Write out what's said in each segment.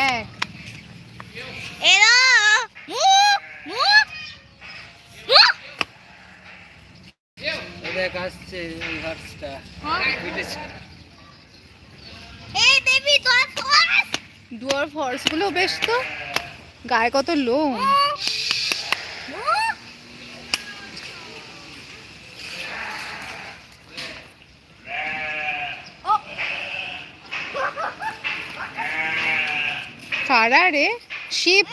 দেখ এলো দেখ আসছে এই হার্সটা এই দেবী ডুয়ার্ফ হর্স গুলো বেশ তো, গায়ে কত লোম। কারা রে? শিপ,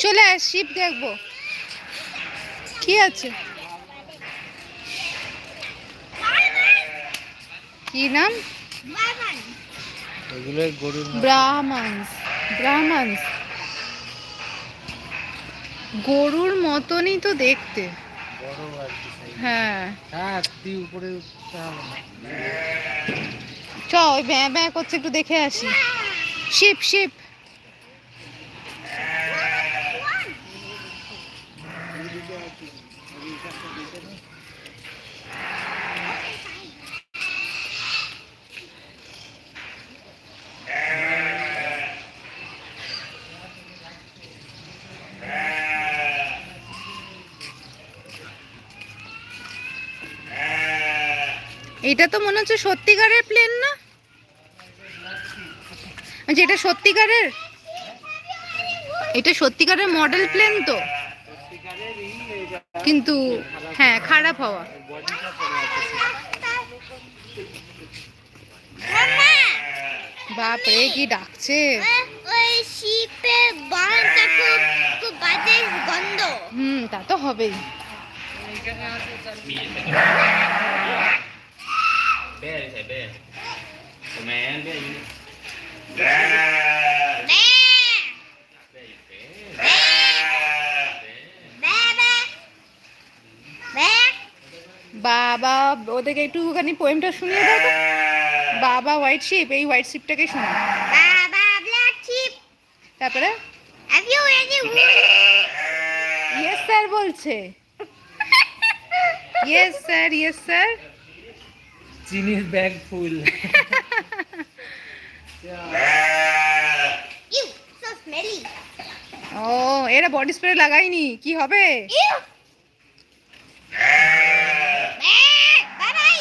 চলে আস, শিপ দেখবো কি আছে। কি নাম? এগুলো গরুর ব্রাহ্মণস। ব্রাহ্মণস গরুর মতনই তো দেখতে। বড় আর কি সাইজ। হ্যাঁ হ্যাঁ তুই উপরে উঠতে হবে না। চ, ওই ব্যাঁ ব্যাঁ করছে, একটু দেখে আসি। Ship ship. এটা তো মনে হচ্ছে সত্যিকারের প্লেন না? যেটা সত্যিকারের, এটা সত্যিকারের মডেল প্লেন তো, কিন্তু হ্যাঁ খারাপ হওয়া। বাপ রে কি ডাকছে। ওই শিপের বালটা খুব খুব বাজে গন্ধ। তা তো হবেই। বাবা ওদেরকে একটুখানি পোয়েমটা শুনিয়ে দাও তো। বাবা হোয়াইট শিপ, এই হোয়াইট শিপটাকে শোনা। Baa baa black sheep. তারপরে have you any yes sir বলছে। Yes sir, yes sir. চিনির bag full. You so smelly. ও এরা বডি স্প্রে লাগায়নি, কি হবে? You bye bye.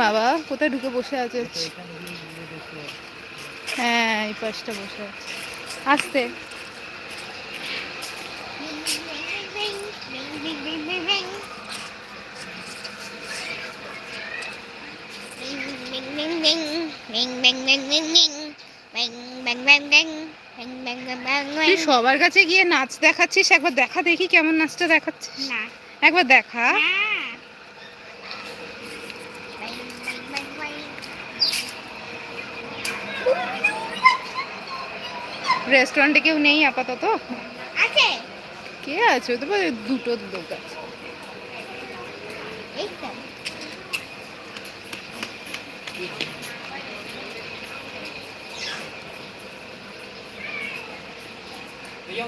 বাবা কোথায় ঢুকে বসে আছে? হ্যাঁ এই পাশটা বসে আছে। আসতে তুই সবার কাছে গিয়ে নাচ দেখাচ্ছিস, একবার দেখা দেখি কেমন নাচটা দেখাচ্ছিস। না একবার দেখা। রেস্টুরেন্টে কেউ নেই আপাতত? আছে। কে আছে? তো দুটো লোক আছে। এই তো এই